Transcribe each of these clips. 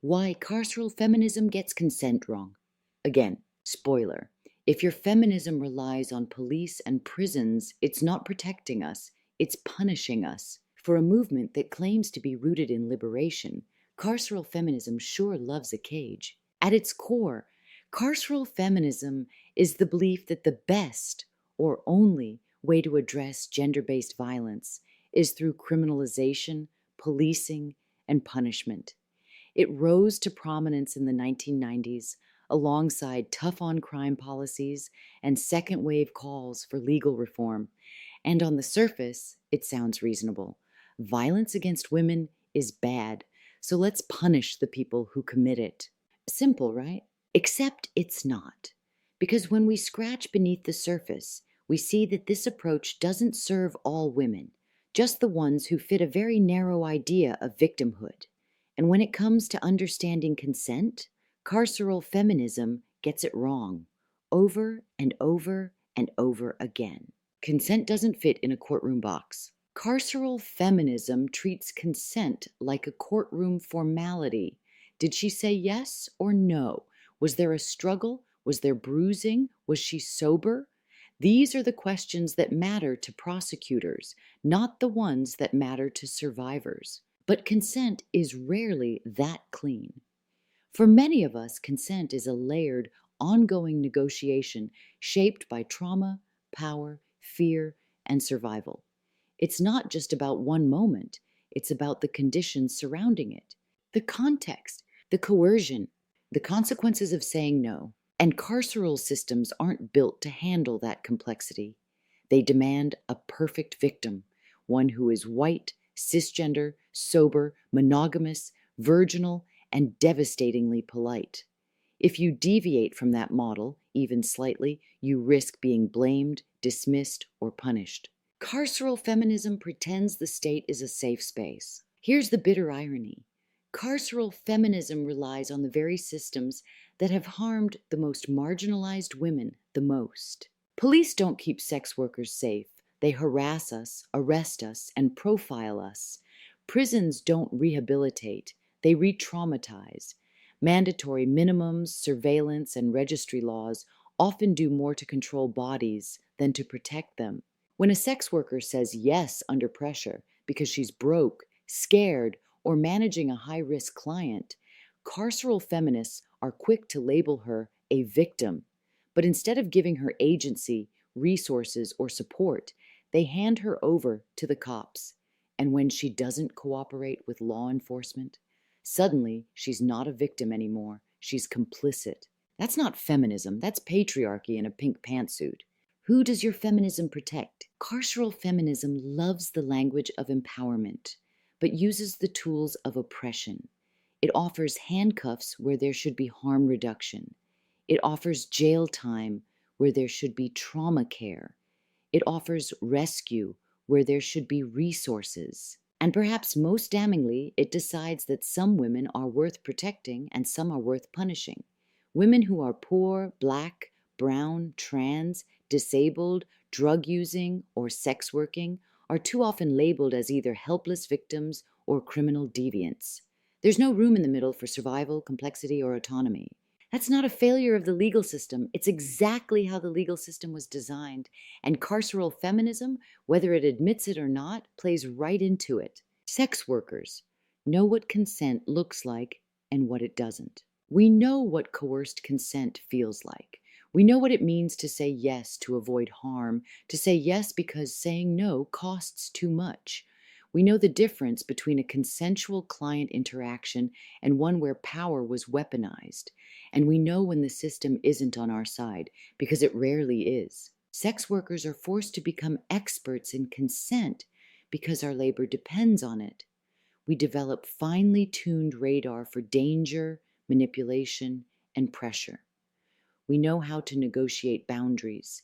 Why carceral feminism gets consent wrong. Again, spoiler. If your feminism relies on police and prisons, it's not protecting us, it's punishing us. For a movement that claims to be rooted in liberation, carceral feminism sure loves a cage. At its core, carceral feminism is the belief that the best, or only, way to address gender-based violence is through criminalization, policing, and punishment. It rose to prominence in the 1990s alongside tough-on-crime policies and second-wave calls for legal reform. And on the surface, it sounds reasonable. Violence against women is bad, so let's punish the people who commit it. Simple, right? Except it's not. Because when we scratch beneath the surface, we see that this approach doesn't serve all women, just the ones who fit a very narrow idea of victimhood. And when it comes to understanding consent, carceral feminism gets it wrong, over and over and over again. Consent doesn't fit in a courtroom box. Carceral feminism treats consent like a courtroom formality. Did she say yes or no? Was there a struggle? Was there bruising? Was she sober? These are the questions that matter to prosecutors, not the ones that matter to survivors. But consent is rarely that clean. For many of us, consent is a layered, ongoing negotiation shaped by trauma, power, fear, and survival. It's not just about one moment, it's about the conditions surrounding it, the context, the coercion, the consequences of saying no. And carceral systems aren't built to handle that complexity. They demand a perfect victim, one who is white, cisgender, sober, monogamous, virginal, and devastatingly polite. If you deviate from that model, even slightly, you risk being blamed, dismissed, or punished. Carceral feminism pretends the state is a safe space. Here's the bitter irony. Carceral feminism relies on the very systems that have harmed the most marginalized women the most. Police don't keep sex workers safe. They harass us, arrest us, and profile us. Prisons don't rehabilitate. They re-traumatize. Mandatory minimums, surveillance, and registry laws often do more to control bodies than to protect them. When a sex worker says yes under pressure because she's broke, scared, or managing a high-risk client, carceral feminists are quick to label her a victim. But instead of giving her agency, resources, or support, they hand her over to the cops. And when she doesn't cooperate with law enforcement, suddenly she's not a victim anymore. She's complicit. That's not feminism. That's patriarchy in a pink pantsuit. Who does your feminism protect? Carceral feminism loves the language of empowerment, but uses the tools of oppression. It offers handcuffs where there should be harm reduction. It offers jail time where there should be trauma care. It offers rescue where there should be resources. And perhaps most damningly, it decides that some women are worth protecting and some are worth punishing. Women who are poor, black, brown, trans, disabled, drug-using, or sex-working are too often labeled as either helpless victims or criminal deviants. There's no room in the middle for survival, complexity, or autonomy. That's not a failure of the legal system. It's exactly how the legal system was designed. And carceral feminism, whether it admits it or not, plays right into it. Sex workers know what consent looks like and what it doesn't. We know what coerced consent feels like. We know what it means to say yes to avoid harm, to say yes because saying no costs too much. We know the difference between a consensual client interaction and one where power was weaponized. And we know when the system isn't on our side, because it rarely is. Sex workers are forced to become experts in consent because our labor depends on it. We develop finely tuned radar for danger, manipulation, and pressure. We know how to negotiate boundaries.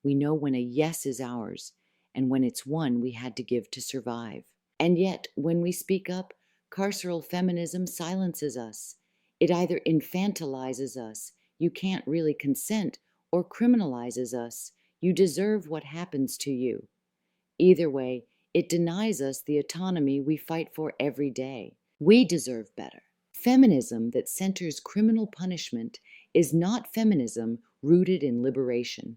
We know when a yes is ours and when it's one we had to give to survive. And yet, when we speak up, carceral feminism silences us. It either infantilizes us, you can't really consent, or criminalizes us, you deserve what happens to you. Either way, it denies us the autonomy we fight for every day. We deserve better. Feminism that centers criminal punishment is not feminism rooted in liberation.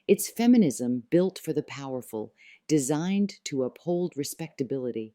It's feminism built for the powerful, designed to uphold respectability,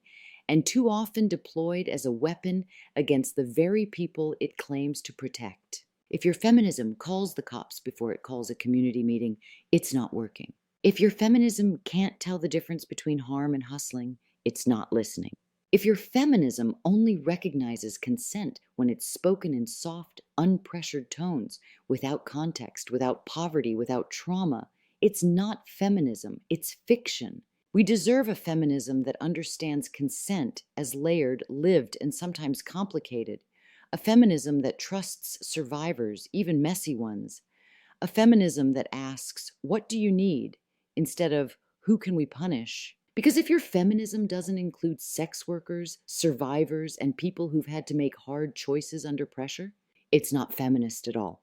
and too often deployed as a weapon against the very people it claims to protect. If your feminism calls the cops before it calls a community meeting, it's not working. If your feminism can't tell the difference between harm and hustling, it's not listening. If your feminism only recognizes consent when it's spoken in soft, unpressured tones, without context, without poverty, without trauma, it's not feminism, it's fiction. We deserve a feminism that understands consent as layered, lived, and sometimes complicated. A feminism that trusts survivors, even messy ones. A feminism that asks, "What do you need?" instead of, "Who can we punish?" Because if your feminism doesn't include sex workers, survivors, and people who've had to make hard choices under pressure, it's not feminist at all.